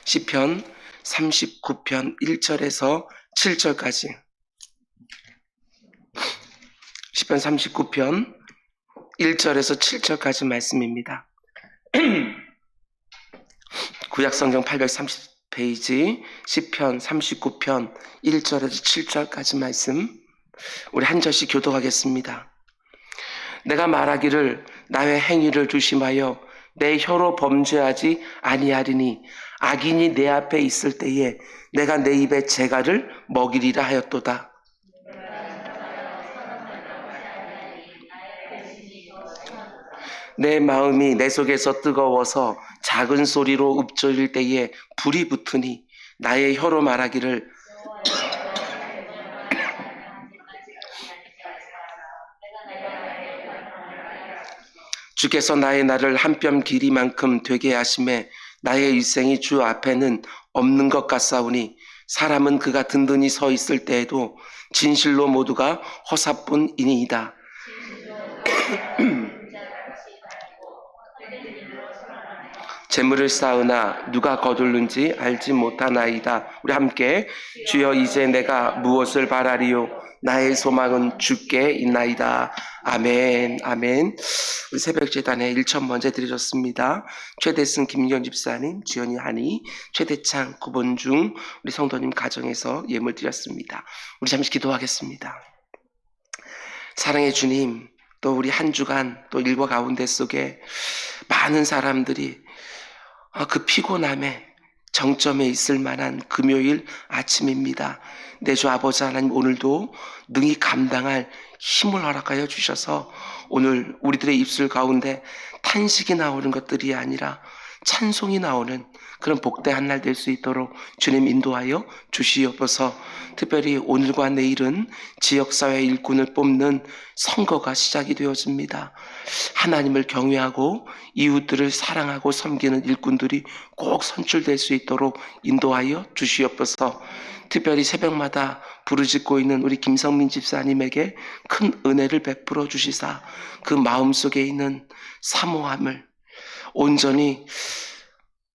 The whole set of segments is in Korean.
시편 39편 1절에서 7절까지. 시편 39편 1절에서 7절까지 말씀입니다. 구약성경 830페이지 시편 39편 1절에서 7절까지 말씀, 우리 한 절씩 교독하겠습니다. 내가 말하기를 나의 행위를 조심하여 내 혀로 범죄하지 아니하리니 악인이 내 앞에 있을 때에 내가 내 입에 재갈을 먹이리라 하였도다. 내 마음이 내 속에서 뜨거워서 작은 소리로 읊조릴 때에 불이 붙으니 나의 혀로 말하기를 주께서 나의 날을 한 뼘 길이만큼 되게 하심에 나의 일생이 주 앞에는 없는 것 같사오니 사람은 그가 든든히 서 있을 때에도 진실로 모두가 허사뿐이니이다. 재물을 쌓으나 누가 거둘는지 알지 못하나이다. 우리 함께 주여 이제 내가 무엇을 바라리요 나의 소망은 주께 있나이다. 아멘. 아멘. 우리 새벽재단에 1천 먼저 드리셨습니다. 최대승 김기현 집사님, 주연이 한이, 최대창 구본중 우리 성도님 가정에서 예물 드렸습니다. 우리 잠시 기도하겠습니다. 사랑의 주님, 또 우리 한 주간 또 일과 가운데 속에 많은 사람들이 그 피곤함에 정점에 있을 만한 금요일 아침입니다. 내 주 아버지 하나님, 오늘도 능히 감당할 힘을 허락하여 주셔서 오늘 우리들의 입술 가운데 탄식이 나오는 것들이 아니라 찬송이 나오는 그런 복된 날 될 수 있도록 주님 인도하여 주시옵소서. 특별히 오늘과 내일은 지역사회 일꾼을 뽑는 선거가 시작이 되어집니다. 하나님을 경외하고 이웃들을 사랑하고 섬기는 일꾼들이 꼭 선출될 수 있도록 인도하여 주시옵소서. 특별히 새벽마다 부르짖고 있는 우리 김성민 집사님에게 큰 은혜를 베풀어 주시사 그 마음속에 있는 사모함을 온전히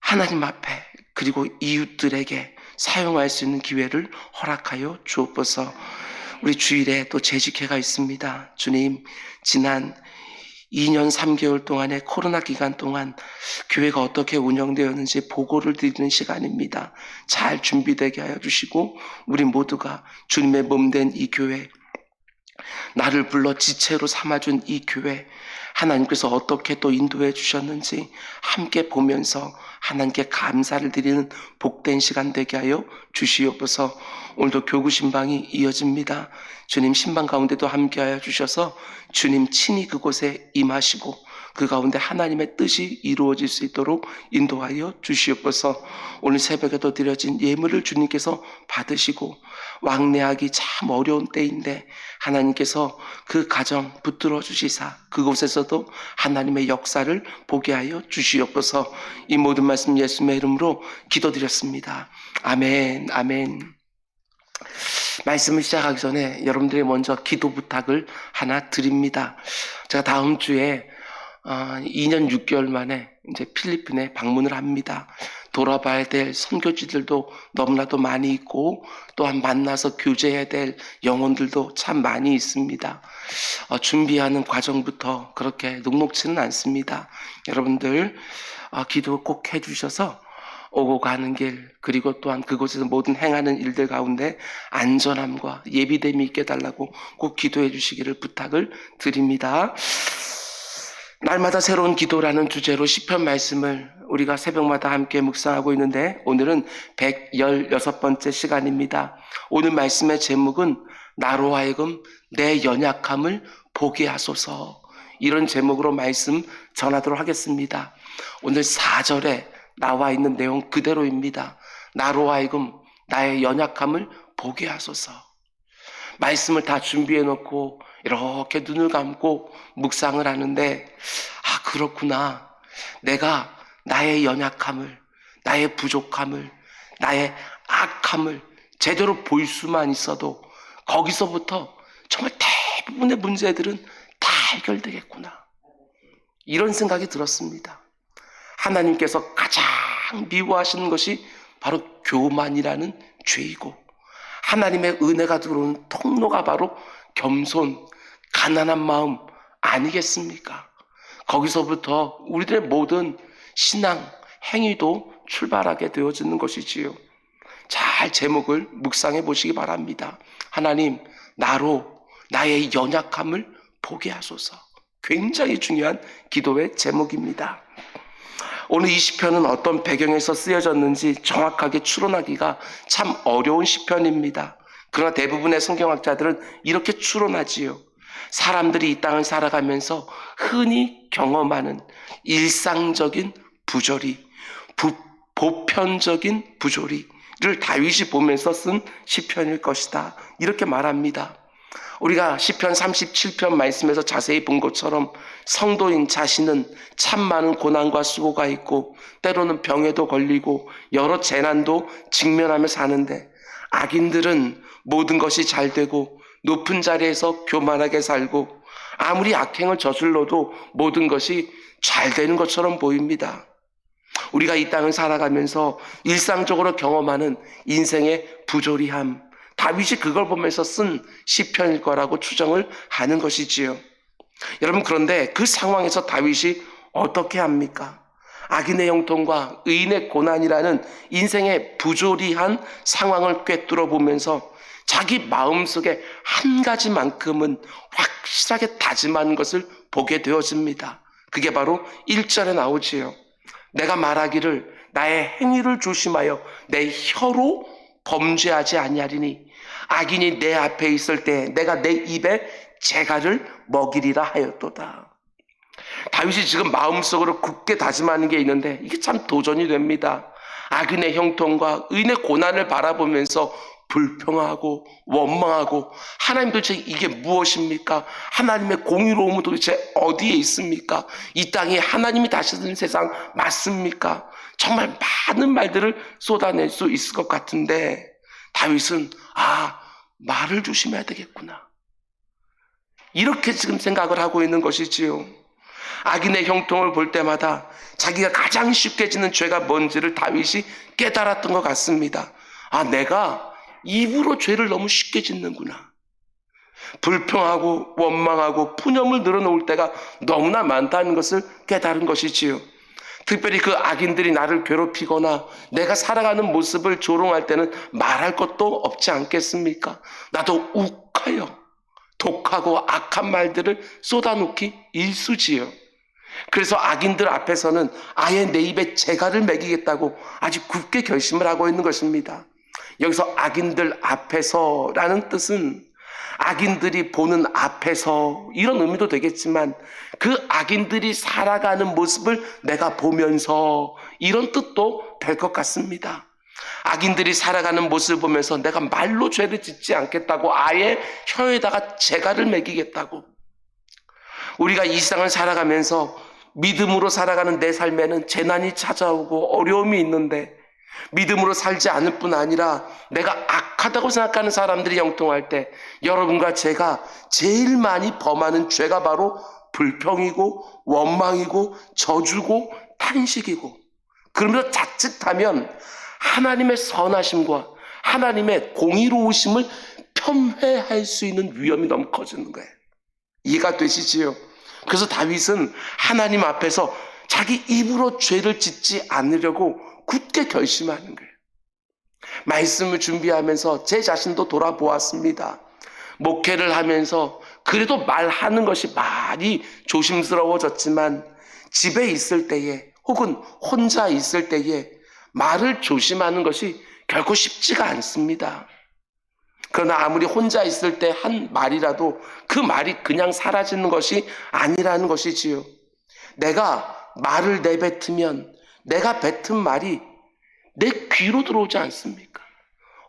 하나님 앞에 그리고 이웃들에게 사용할 수 있는 기회를 허락하여 주옵소서. 우리 주일에 또 재직회가 있습니다. 주님, 지난 2년 3개월 동안의 코로나 기간 동안 교회가 어떻게 운영되었는지 보고를 드리는 시간입니다. 잘 준비되게 하여 주시고 우리 모두가 주님의 몸된 이 교회, 나를 불러 지체로 삼아준 이 교회, 하나님께서 어떻게 또 인도해 주셨는지 함께 보면서 하나님께 감사를 드리는 복된 시간 되게 하여 주시옵소서. 오늘도 교구 신방이 이어집니다. 주님 신방 가운데도 함께하여 주셔서 주님 친히 그곳에 임하시고 그 가운데 하나님의 뜻이 이루어질 수 있도록 인도하여 주시옵소서. 오늘 새벽에도 드려진 예물을 주님께서 받으시고 왕래하기 참 어려운 때인데 하나님께서 그 가정 붙들어 주시사 그곳에서도 하나님의 역사를 보게 하여 주시옵소서. 이 모든 말씀 예수님의 이름으로 기도드렸습니다. 아멘. 아멘. 말씀을 시작하기 전에 여러분들이 먼저 기도 부탁을 하나 드립니다. 제가 다음 주에 2년 6개월 만에 이제 필리핀에 방문을 합니다. 돌아봐야 될 선교지들도 너무나도 많이 있고 또한 만나서 교제해야 될 영혼들도 참 많이 있습니다. 준비하는 과정부터 그렇게 녹록지는 않습니다. 여러분들 기도 꼭 해주셔서 오고 가는 길 그리고 또한 그곳에서 모든 행하는 일들 가운데 안전함과 예비됨이 있게 해달라고 꼭 기도해 주시기를 부탁을 드립니다. 날마다 새로운 기도라는 주제로 시편 말씀을 우리가 새벽마다 함께 묵상하고 있는데 오늘은 116번째 시간입니다. 오늘 말씀의 제목은 나로 하여금 내 연약함을 보게 하소서, 이런 제목으로 말씀 전하도록 하겠습니다. 오늘 4절에 나와 있는 내용 그대로입니다. 나로 하여금 나의 연약함을 보게 하소서. 말씀을 다 준비해 놓고 이렇게 눈을 감고 묵상을 하는데 그렇구나. 내가 나의 연약함을, 나의 부족함을, 나의 악함을 제대로 볼 수만 있어도 거기서부터 정말 대부분의 문제들은 다 해결되겠구나. 이런 생각이 들었습니다. 하나님께서 가장 미워하시는 것이 바로 교만이라는 죄이고, 하나님의 은혜가 들어오는 통로가 바로 겸손, 가난한 마음 아니겠습니까? 거기서부터 우리들의 모든 신앙, 행위도 출발하게 되어지는 것이지요. 잘 제목을 묵상해 보시기 바랍니다. 하나님, 나로 나의 연약함을 보게 하소서. 굉장히 중요한 기도의 제목입니다. 오늘 이 시편은 어떤 배경에서 쓰여졌는지 정확하게 추론하기가 참 어려운 시편입니다. 그러나 대부분의 성경학자들은 이렇게 추론하지요. 사람들이 이 땅을 살아가면서 흔히 경험하는 일상적인 부조리, 보편적인 부조리를 다윗이 보면서 쓴 시편일 것이다, 이렇게 말합니다. 우리가 시편 37편 말씀에서 자세히 본 것처럼 성도인 자신은 참 많은 고난과 수고가 있고 때로는 병에도 걸리고 여러 재난도 직면하며 사는데, 악인들은 모든 것이 잘 되고 높은 자리에서 교만하게 살고 아무리 악행을 저질러도 모든 것이 잘 되는 것처럼 보입니다. 우리가 이 땅을 살아가면서 일상적으로 경험하는 인생의 부조리함, 다윗이 그걸 보면서 쓴 시편일 거라고 추정을 하는 것이지요. 여러분, 그런데 그 상황에서 다윗이 어떻게 합니까? 악인의 형통과 의인의 고난이라는 인생의 부조리한 상황을 꿰뚫어 보면서 자기 마음속에 한 가지만큼은 확실하게 다짐하는 것을 보게 되어집니다. 그게 바로 1절에 나오지요. 내가 말하기를 나의 행위를 조심하여 내 혀로 범죄하지 아니하리니 악인이 내 앞에 있을 때 내가 내 입에 재갈을 먹이리라 하였도다. 다윗이 지금 마음속으로 굳게 다짐하는 게 있는데 이게 참 도전이 됩니다. 악인의 형통과 의인의 고난을 바라보면서 불평하고 원망하고, 하나님 도대체 이게 무엇입니까? 하나님의 공의로움은 도대체 어디에 있습니까? 이 땅이 하나님이 다스리는 세상 맞습니까? 정말 많은 말들을 쏟아낼 수 있을 것 같은데, 다윗은 말을 조심해야 되겠구나, 이렇게 지금 생각을 하고 있는 것이지요. 악인의 형통을 볼 때마다 자기가 가장 쉽게 짓는 죄가 뭔지를 다윗이 깨달았던 것 같습니다. 내가 입으로 죄를 너무 쉽게 짓는구나. 불평하고 원망하고 푸념을 늘어놓을 때가 너무나 많다는 것을 깨달은 것이지요. 특별히 그 악인들이 나를 괴롭히거나 내가 살아가는 모습을 조롱할 때는 말할 것도 없지 않겠습니까? 나도 욱하여 독하고 악한 말들을 쏟아놓기 일쑤지요. 그래서 악인들 앞에서는 아예 내 입에 재갈을 매기겠다고 아주 굳게 결심을 하고 있는 것입니다. 여기서 악인들 앞에서라는 뜻은 악인들이 보는 앞에서, 이런 의미도 되겠지만 그 악인들이 살아가는 모습을 내가 보면서, 이런 뜻도 될 것 같습니다. 악인들이 살아가는 모습을 보면서 내가 말로 죄를 짓지 않겠다고 아예 혀에다가 재갈을 매기겠다고. 우리가 이 세상을 살아가면서 믿음으로 살아가는 내 삶에는 재난이 찾아오고 어려움이 있는데, 믿음으로 살지 않을 뿐 아니라 내가 악하다고 생각하는 사람들이 형통할 때 여러분과 제가 제일 많이 범하는 죄가 바로 불평이고 원망이고 저주고 탄식이고, 그러면서 자칫하면 하나님의 선하심과 하나님의 공의로우심을 편회할 수 있는 위험이 너무 커지는 거예요. 이해가 되시지요? 그래서 다윗은 하나님 앞에서 자기 입으로 죄를 짓지 않으려고 굳게 결심하는 거예요. 말씀을 준비하면서 제 자신도 돌아보았습니다. 목회를 하면서 그래도 말하는 것이 많이 조심스러워졌지만 집에 있을 때에 혹은 혼자 있을 때에 말을 조심하는 것이 결코 쉽지가 않습니다. 그러나 아무리 혼자 있을 때 한 말이라도 그 말이 그냥 사라지는 것이 아니라는 것이지요. 내가 말을 내뱉으면 내가 뱉은 말이 내 귀로 들어오지 않습니까?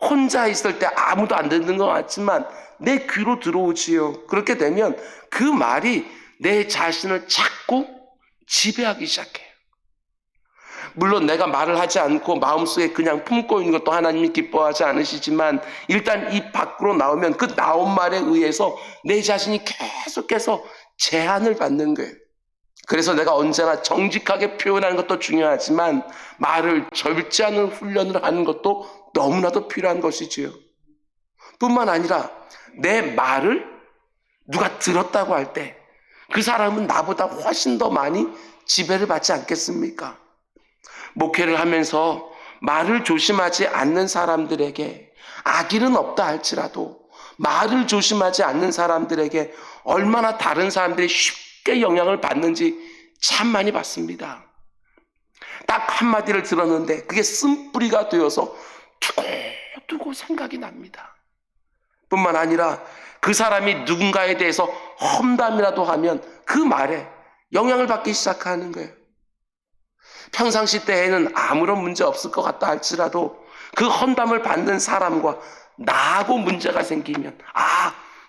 혼자 있을 때 아무도 안 듣는 것 같지만 내 귀로 들어오지요. 그렇게 되면 그 말이 내 자신을 자꾸 지배하기 시작해요. 물론 내가 말을 하지 않고 마음속에 그냥 품고 있는 것도 하나님이 기뻐하지 않으시지만, 일단 입 밖으로 나오면 그 나온 말에 의해서 내 자신이 계속해서 제한을 받는 거예요. 그래서 내가 언제나 정직하게 표현하는 것도 중요하지만 말을 절제하는 훈련을 하는 것도 너무나도 필요한 것이지요. 뿐만 아니라 내 말을 누가 들었다고 할 때 그 사람은 나보다 훨씬 더 많이 지배를 받지 않겠습니까? 목회를 하면서 말을 조심하지 않는 사람들에게 악의는 없다 할지라도 말을 조심하지 않는 사람들에게 얼마나 다른 사람들이 쉽게 영향을 받는지 참 많이 봤습니다. 딱 한마디를 들었는데 그게 쓴뿌리가 되어서 두고두고 생각이 납니다. 뿐만 아니라 그 사람이 누군가에 대해서 험담이라도 하면 그 말에 영향을 받기 시작하는 거예요. 평상시 때에는 아무런 문제 없을 것 같다 할지라도 그 험담을 받는 사람과 나하고 문제가 생기면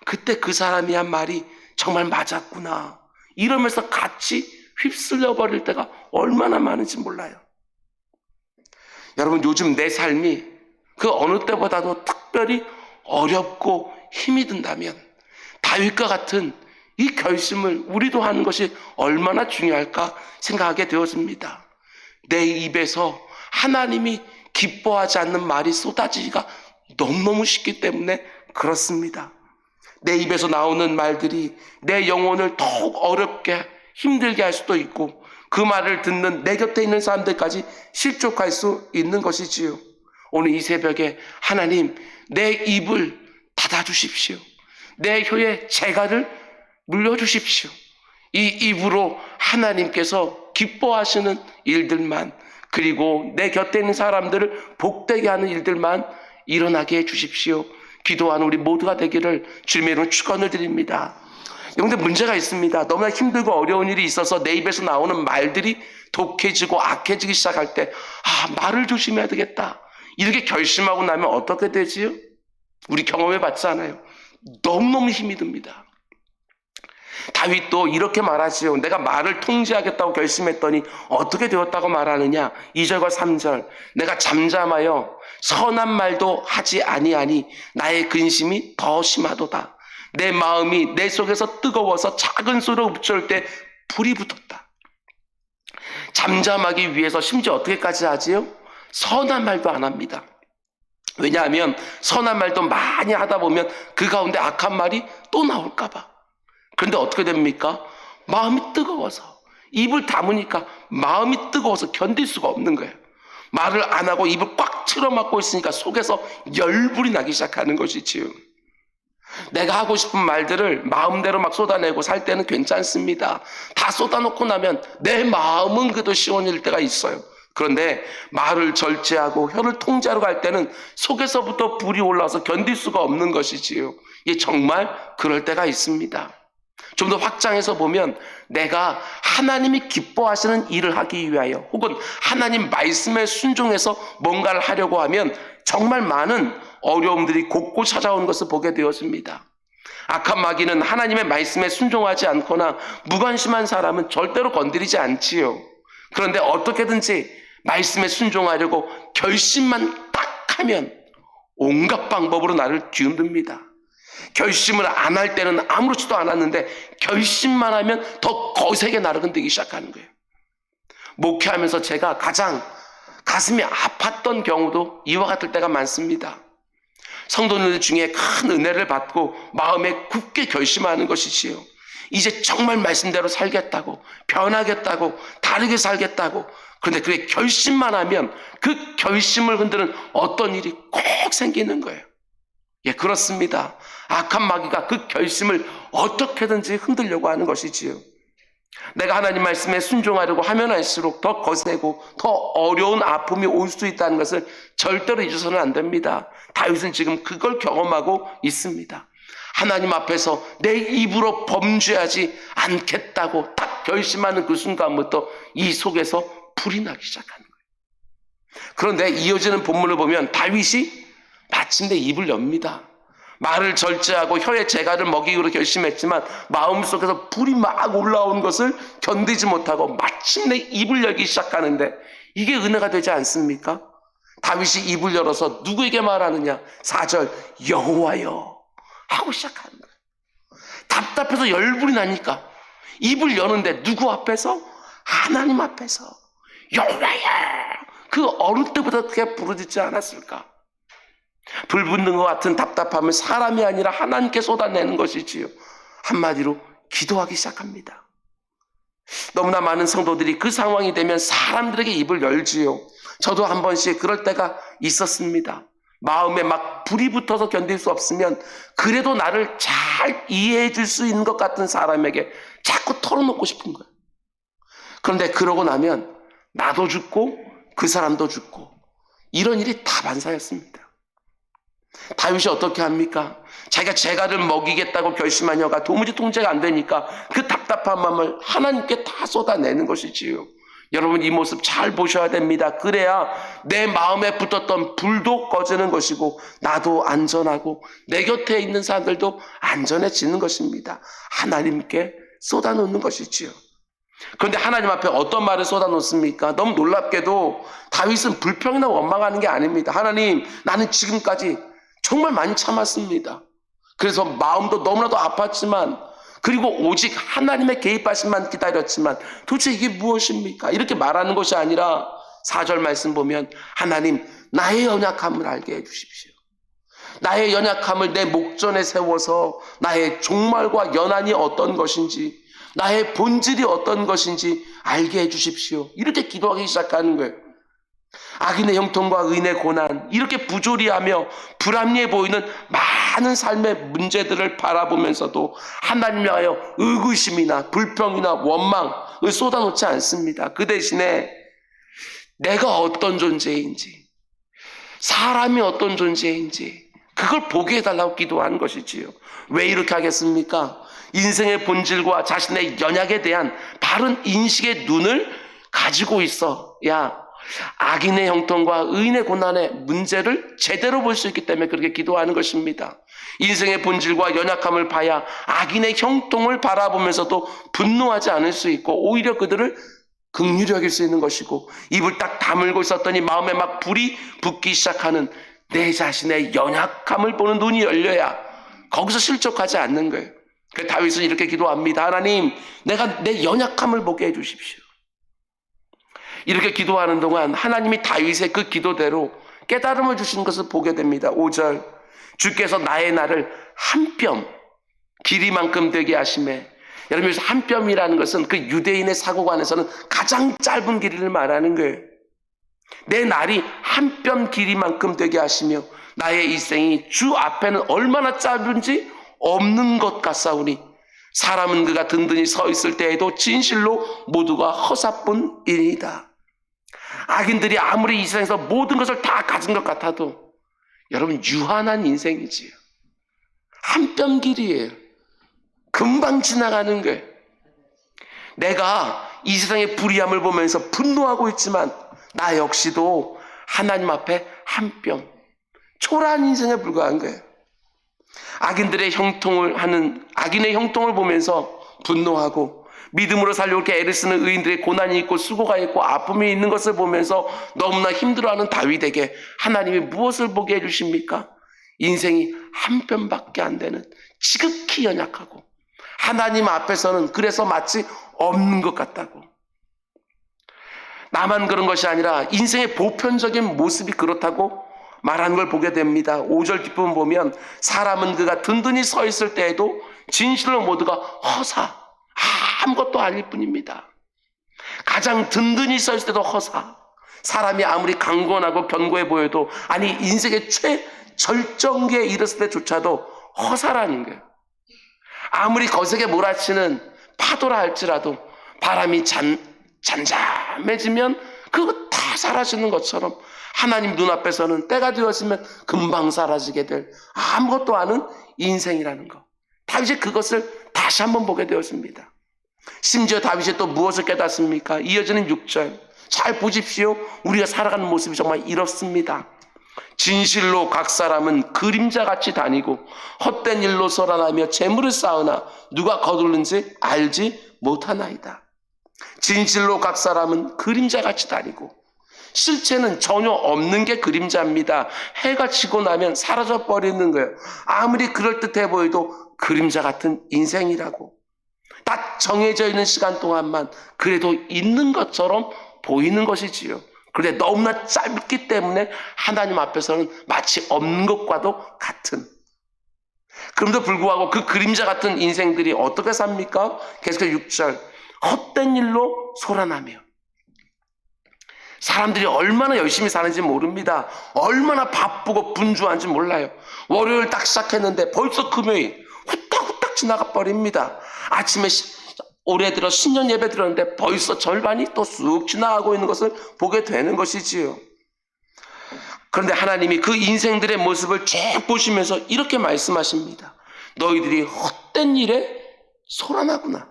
그때 그 사람이 한 말이 정말 맞았구나 이러면서 같이 휩쓸려 버릴 때가 얼마나 많은지 몰라요. 여러분, 요즘 내 삶이 그 어느 때보다도 특별히 어렵고 힘이 든다면 다윗과 같은 이 결심을 우리도 하는 것이 얼마나 중요할까 생각하게 되었습니다. 내 입에서 하나님이 기뻐하지 않는 말이 쏟아지기가 너무너무 쉽기 때문에 그렇습니다. 내 입에서 나오는 말들이 내 영혼을 더욱 어렵게 힘들게 할 수도 있고 그 말을 듣는 내 곁에 있는 사람들까지 실족할 수 있는 것이지요. 오늘 이 새벽에 하나님 내 입을 닫아주십시오. 내 혀에 재갈을 물려주십시오. 이 입으로 하나님께서 기뻐하시는 일들만 그리고 내 곁에 있는 사람들을 복되게 하는 일들만 일어나게 해주십시오. 기도하는 우리 모두가 되기를 주님의 이름으로 축원을 드립니다. 그런데 문제가 있습니다. 너무나 힘들고 어려운 일이 있어서 내 입에서 나오는 말들이 독해지고 악해지기 시작할 때 말을 조심해야 되겠다 이렇게 결심하고 나면 어떻게 되지요? 우리 경험해 봤잖아요. 너무너무 힘이 듭니다. 다윗도 이렇게 말하지요. 내가 말을 통제하겠다고 결심했더니 어떻게 되었다고 말하느냐. 2절과 3절 내가 잠잠하여 선한 말도 하지 아니하니 나의 근심이 더 심하도다. 내 마음이 내 속에서 뜨거워서 작은 소리로 읊조릴 때 불이 붙었다. 잠잠하기 위해서 심지어 어떻게까지 하지요? 선한 말도 안 합니다. 왜냐하면 선한 말도 많이 하다 보면 그 가운데 악한 말이 또 나올까 봐. 그런데 어떻게 됩니까? 마음이 뜨거워서 입을 다무니까 마음이 뜨거워서 견딜 수가 없는 거예요. 말을 안 하고 입을 꽉 틀어막고 있으니까 속에서 열불이 나기 시작하는 것이지요. 내가 하고 싶은 말들을 마음대로 막 쏟아내고 살 때는 괜찮습니다. 다 쏟아놓고 나면 내 마음은 그래도 시원해질 때가 있어요. 그런데 말을 절제하고 혀를 통제하러 갈 때는 속에서부터 불이 올라와서 견딜 수가 없는 것이지요. 이게 정말 그럴 때가 있습니다. 좀 더 확장해서 보면 내가 하나님이 기뻐하시는 일을 하기 위하여 혹은 하나님 말씀에 순종해서 뭔가를 하려고 하면 정말 많은 어려움들이 곳곳 찾아오는 것을 보게 되었습니다. 악한 마귀는 하나님의 말씀에 순종하지 않거나 무관심한 사람은 절대로 건드리지 않지요. 그런데 어떻게든지 말씀에 순종하려고 결심만 딱 하면 온갖 방법으로 나를 뒤흔듭니다. 결심을 안 할 때는 아무렇지도 않았는데 결심만 하면 더 거세게 나를 흔들기 시작하는 거예요. 목회하면서 제가 가장 가슴이 아팠던 경우도 이와 같을 때가 많습니다. 성도들 중에 큰 은혜를 받고 마음에 굳게 결심하는 것이지요. 이제 정말 말씀대로 살겠다고, 변하겠다고, 다르게 살겠다고. 그런데 그게 결심만 하면 그 결심을 흔드는 어떤 일이 꼭 생기는 거예요. 예, 그렇습니다. 악한 마귀가 그 결심을 어떻게든지 흔들려고 하는 것이지요. 내가 하나님 말씀에 순종하려고 하면 할수록 더 거세고 더 어려운 아픔이 올 수 있다는 것을 절대로 잊어서는 안 됩니다. 다윗은 지금 그걸 경험하고 있습니다. 하나님 앞에서 내 입으로 범죄하지 않겠다고 딱 결심하는 그 순간부터 이 속에서 불이 나기 시작하는 거예요. 그런데 이어지는 본문을 보면 다윗이 마침내 입을 엽니다. 말을 절제하고 혀의 재갈을 먹이기로 결심했지만 마음속에서 불이 막 올라오는 것을 견디지 못하고 마침내 입을 열기 시작하는데 이게 은혜가 되지 않습니까? 다윗이 입을 열어서 누구에게 말하느냐? 4절 여호와여 하고 시작하는 거예요. 답답해서 열불이 나니까 입을 여는데 누구 앞에서? 하나님 앞에서. 여호와야, 그 어느 때보다 그렇게 부르짖지 않았을까? 불 붙는 것 같은 답답함을 사람이 아니라 하나님께 쏟아내는 것이지요. 한마디로 기도하기 시작합니다. 너무나 많은 성도들이 그 상황이 되면 사람들에게 입을 열지요. 저도 한 번씩 그럴 때가 있었습니다. 마음에 막 불이 붙어서 견딜 수 없으면 그래도 나를 잘 이해해 줄 수 있는 것 같은 사람에게 자꾸 털어놓고 싶은 거예요. 그런데 그러고 나면 나도 죽고 그 사람도 죽고 이런 일이 다반사였습니다. 다윗이 어떻게 합니까? 자기가 재갈을 먹이겠다고 결심한 여가 도무지 통제가 안 되니까 그 답답한 마음을 하나님께 다 쏟아내는 것이지요. 여러분, 이 모습 잘 보셔야 됩니다. 그래야 내 마음에 붙었던 불도 꺼지는 것이고 나도 안전하고 내 곁에 있는 사람들도 안전해지는 것입니다. 하나님께 쏟아놓는 것이지요. 그런데 하나님 앞에 어떤 말을 쏟아놓습니까? 너무 놀랍게도 다윗은 불평이나 원망하는 게 아닙니다. 하나님, 나는 지금까지 정말 많이 참았습니다. 그래서 마음도 너무나도 아팠지만, 그리고 오직 하나님의 개입하심만 기다렸지만 도대체 이게 무엇입니까? 이렇게 말하는 것이 아니라 4절 말씀 보면 하나님, 나의 연약함을 알게 해주십시오. 나의 연약함을 내 목전에 세워서 나의 종말과 연한이 어떤 것인지, 나의 본질이 어떤 것인지 알게 해주십시오. 이렇게 기도하기 시작하는 거예요. 악인의 형통과 의인의 고난, 이렇게 부조리하며 불합리해 보이는 많은 삶의 문제들을 바라보면서도 하나님을 하여 의구심이나 불평이나 원망을 쏟아놓지 않습니다. 그 대신에 내가 어떤 존재인지, 사람이 어떤 존재인지 그걸 보게 해달라고 기도하는 것이지요. 왜 이렇게 하겠습니까? 인생의 본질과 자신의 연약에 대한 바른 인식의 눈을 가지고 있어야 악인의 형통과 의인의 고난의 문제를 제대로 볼 수 있기 때문에 그렇게 기도하는 것입니다. 인생의 본질과 연약함을 봐야 악인의 형통을 바라보면서도 분노하지 않을 수 있고 오히려 그들을 긍휼히 여길 수 있는 것이고, 입을 딱 다물고 있었더니 마음에 막 불이 붙기 시작하는 내 자신의 연약함을 보는 눈이 열려야 거기서 실족하지 않는 거예요. 그래서 다윗은 이렇게 기도합니다. 하나님, 내가 내 연약함을 보게 해주십시오. 이렇게 기도하는 동안 하나님이 다윗의 그 기도대로 깨달음을 주신 것을 보게 됩니다. 5절, 주께서 나의 날을 한 뼘 길이만큼 되게 하시매. 여러분, 여기서 한 뼘이라는 것은 그 유대인의 사고관에서는 가장 짧은 길이를 말하는 거예요. 내 날이 한 뼘 길이만큼 되게 하시며 나의 일생이 주 앞에는 얼마나 짧은지 없는 것 같사오니 사람은 그가 든든히 서 있을 때에도 진실로 모두가 허사뿐이니이다. 악인들이 아무리 이 세상에서 모든 것을 다 가진 것 같아도 여러분, 유한한 인생이지요. 한 뼘 길이에요. 금방 지나가는 거예요. 내가 이 세상의 불의함을 보면서 분노하고 있지만 나 역시도 하나님 앞에 한 뼘, 초라한 인생에 불과한 거예요. 악인의 형통을 보면서 분노하고 믿음으로 살려고 이렇게 애를 쓰는 의인들의 고난이 있고 수고가 있고 아픔이 있는 것을 보면서 너무나 힘들어하는 다윗에게 하나님이 무엇을 보게 해주십니까? 인생이 한 뼘밖에 안 되는 지극히 연약하고 하나님 앞에서는 그래서 마치 없는 것 같다고. 나만 그런 것이 아니라 인생의 보편적인 모습이 그렇다고 말하는 걸 보게 됩니다. 5절 뒷부분 보면 사람은 그가 든든히 서 있을 때에도 진실로 모두가 허사, 아무것도 아닐 뿐입니다. 가장 든든히 서 있을 때도 허사. 사람이 아무리 강건하고 견고해 보여도, 아니 인생의 최절정기에 이르렀을 때조차도 허사라는 거예요. 아무리 거세게 몰아치는 파도라 할지라도 바람이 잠잠해지면 그거 다 사라지는 것처럼 하나님 눈앞에서는 때가 되었으면 금방 사라지게 될 아무것도 아닌 인생이라는 것. 다윗이 그것을 다시 한번 보게 되었습니다. 심지어 다윗이 또 무엇을 깨닫습니까? 이어지는 6절 잘 보십시오. 우리가 살아가는 모습이 정말 이렇습니다. 진실로 각 사람은 그림자같이 다니고 헛된 일로 설안하며 재물을 쌓으나 누가 거둘는지 알지 못하나이다. 진실로 각 사람은 그림자같이 다니고, 실체는 전혀 없는 게 그림자입니다. 해가 지고 나면 사라져 버리는 거예요. 아무리 그럴듯해 보여도 그림자 같은 인생이라고. 다 정해져 있는 시간 동안만 그래도 있는 것처럼 보이는 것이지요. 그런데 너무나 짧기 때문에 하나님 앞에서는 마치 없는 것과도 같은, 그럼에도 불구하고 그 그림자 같은 인생들이 어떻게 삽니까? 계속해서 6절, 헛된 일로 소란하며. 사람들이 얼마나 열심히 사는지 모릅니다. 얼마나 바쁘고 분주한지 몰라요. 월요일 딱 시작했는데 벌써 금요일 후딱후딱 지나가 버립니다. 아침에 올해 들어 신년 예배 드렸는데 벌써 절반이 또 쑥 지나가고 있는 것을 보게 되는 것이지요. 그런데 하나님이 그 인생들의 모습을 쭉 보시면서 이렇게 말씀하십니다. 너희들이 헛된 일에 소란하구나.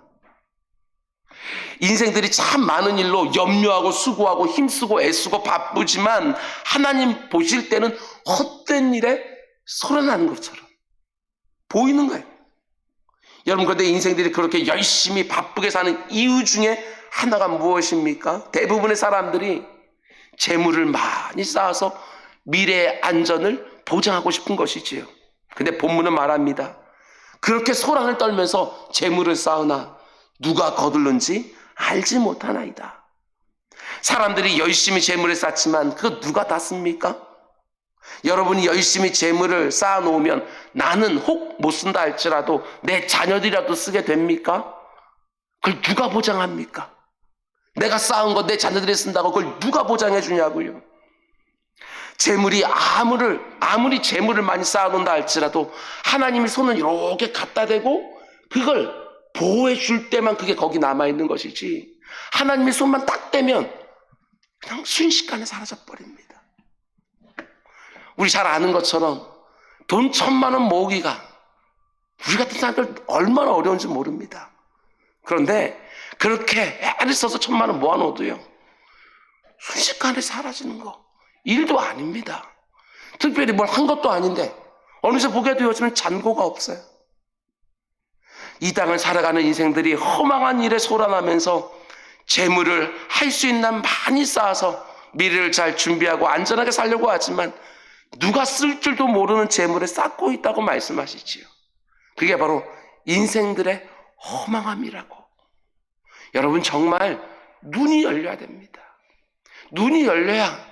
인생들이 참 많은 일로 염려하고 수고하고 힘쓰고 애쓰고 바쁘지만 하나님 보실 때는 헛된 일에 소란하는 것처럼 보이는 거예요. 여러분, 그런데 인생들이 그렇게 열심히 바쁘게 사는 이유 중에 하나가 무엇입니까? 대부분의 사람들이 재물을 많이 쌓아서 미래의 안전을 보장하고 싶은 것이지요. 근데 본문은 말합니다. 그렇게 소란을 떨면서 재물을 쌓으나 누가 거둘는지 알지 못하나이다. 사람들이 열심히 재물을 쌓지만 그거 누가 다 씁니까? 여러분이 열심히 재물을 쌓아놓으면 나는 혹 못 쓴다 할지라도 내 자녀들이라도 쓰게 됩니까? 그걸 누가 보장합니까? 내가 쌓은 거 내 자녀들이 쓴다고 그걸 누가 보장해 주냐고요. 재물이 아무리 재물을 많이 쌓아놓는다 할지라도 하나님이 손을 이렇게 갖다 대고 그걸 보호해 줄 때만 그게 거기 남아있는 것이지, 하나님이 손만 딱 떼면 그냥 순식간에 사라져버립니다. 우리 잘 아는 것처럼 돈 1,000만 원 모으기가 우리 같은 사람들 얼마나 어려운지 모릅니다. 그런데 그렇게 애를 써서 1,000만 원 모아놓어도요, 순식간에 사라지는 거 일도 아닙니다. 특별히 뭘 한 것도 아닌데 어느새 보게 되어지면 잔고가 없어요. 이 땅을 살아가는 인생들이 허망한 일에 소란하면서 재물을 할 수 있는 많이 쌓아서 미래를 잘 준비하고 안전하게 살려고 하지만 누가 쓸 줄도 모르는 재물을 쌓고 있다고 말씀하시지요. 그게 바로 인생들의 허망함이라고. 여러분, 정말 눈이 열려야 됩니다. 눈이 열려야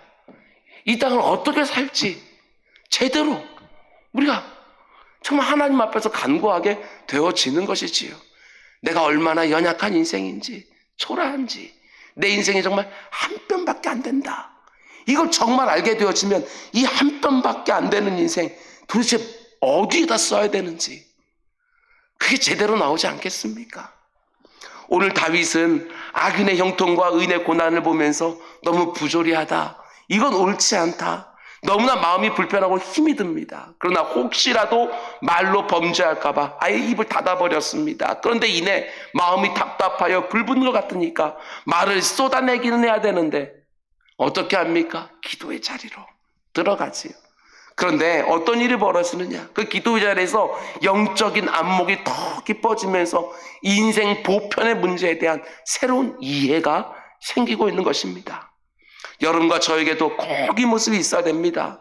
이 땅을 어떻게 살지 제대로 우리가 정말 하나님 앞에서 간구하게 되어지는 것이지요. 내가 얼마나 연약한 인생인지, 초라한지, 내 인생이 정말 한 뼘밖에 안 된다, 이걸 정말 알게 되어지면 이 한 뼘밖에 안 되는 인생 도대체 어디에다 써야 되는지 그게 제대로 나오지 않겠습니까? 오늘 다윗은 악인의 형통과 의인의 고난을 보면서 너무 부조리하다, 이건 옳지 않다, 너무나 마음이 불편하고 힘이 듭니다. 그러나 혹시라도 말로 범죄할까봐 아예 입을 닫아버렸습니다. 그런데 이내 마음이 답답하여 불붙는 것 같으니까 말을 쏟아내기는 해야 되는데 어떻게 합니까? 기도의 자리로 들어가지요. 그런데 어떤 일이 벌어지느냐? 그 기도의 자리에서 영적인 안목이 더 깊어지면서 인생 보편의 문제에 대한 새로운 이해가 생기고 있는 것입니다. 여러분과 저에게도 꼭 이 모습이 있어야 됩니다.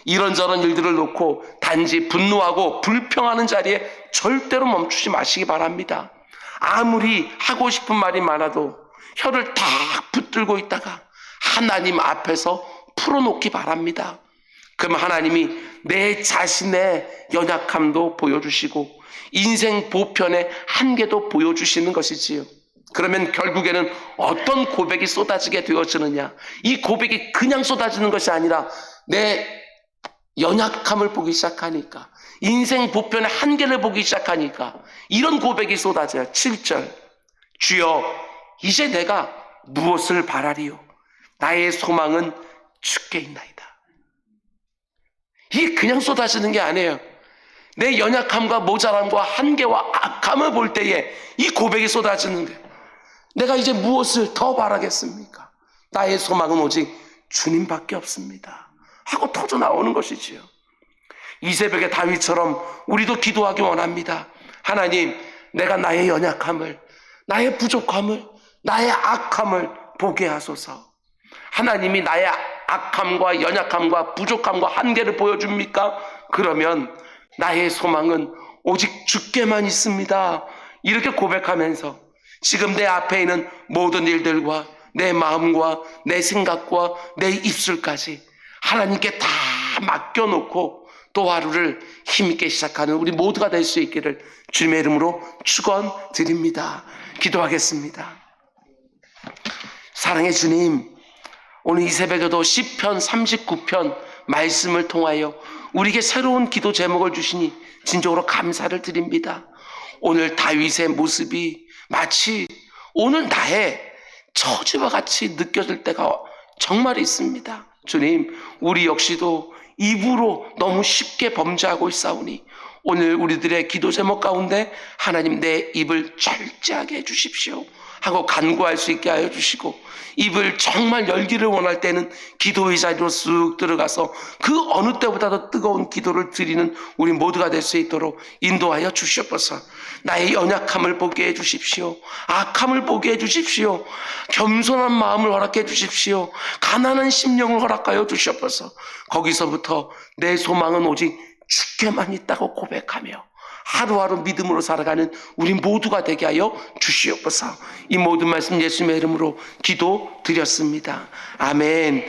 이런저런 일들을 놓고 단지 분노하고 불평하는 자리에 절대로 멈추지 마시기 바랍니다. 아무리 하고 싶은 말이 많아도 혀를 다 붙들고 있다가 하나님 앞에서 풀어놓기 바랍니다. 그럼 하나님이 내 자신의 연약함도 보여주시고 인생 보편의 한계도 보여주시는 것이지요. 그러면 결국에는 어떤 고백이 쏟아지게 되어지느냐? 이 고백이 그냥 쏟아지는 것이 아니라 내 연약함을 보기 시작하니까, 인생 보편의 한계를 보기 시작하니까 이런 고백이 쏟아져요. 7절, 주여 이제 내가 무엇을 바라리요? 나의 소망은 주께 있나이다. 이게 그냥 쏟아지는 게 아니에요. 내 연약함과 모자람과 한계와 악함을 볼 때에 이 고백이 쏟아지는 거예요. 내가 이제 무엇을 더 바라겠습니까? 나의 소망은 오직 주님밖에 없습니다 하고 터져 나오는 것이지요. 이 새벽에 다윗처럼 우리도 기도하기 원합니다. 하나님, 내가 나의 연약함을, 나의 부족함을, 나의 악함을 보게 하소서. 하나님이 나의 악함과 연약함과 부족함과 한계를 보여줍니까? 그러면 나의 소망은 오직 주께만 있습니다, 이렇게 고백하면서 지금 내 앞에 있는 모든 일들과 내 마음과 내 생각과 내 입술까지 하나님께 다 맡겨놓고 또 하루를 힘있게 시작하는 우리 모두가 될 수 있기를 주님의 이름으로 축원드립니다. 기도하겠습니다. 사랑의 주님, 오늘 이 새벽에도 시편 39편 말씀을 통하여 우리에게 새로운 기도 제목을 주시니 진정으로 감사를 드립니다. 오늘 다윗의 모습이 마치 오늘 나의 처지와 같이 느껴질 때가 정말 있습니다. 주님, 우리 역시도 입으로 너무 쉽게 범죄하고 있사오니 오늘 우리들의 기도 제목 가운데 하나님 내 입을 절제하게 해주십시오 하고 간구할 수 있게 하여 주시고, 입을 정말 열기를 원할 때는 기도의 자리로 쑥 들어가서 그 어느 때보다도 뜨거운 기도를 드리는 우리 모두가 될 수 있도록 인도하여 주시옵소서. 나의 연약함을 보게 해 주십시오. 악함을 보게 해 주십시오. 겸손한 마음을 허락해 주십시오. 가난한 심령을 허락하여 주시옵소서. 거기서부터 내 소망은 오직 주께만 있다고 고백하며 하루하루 믿음으로 살아가는 우리 모두가 되게 하여 주시옵소서. 이 모든 말씀 예수님의 이름으로 기도드렸습니다. 아멘.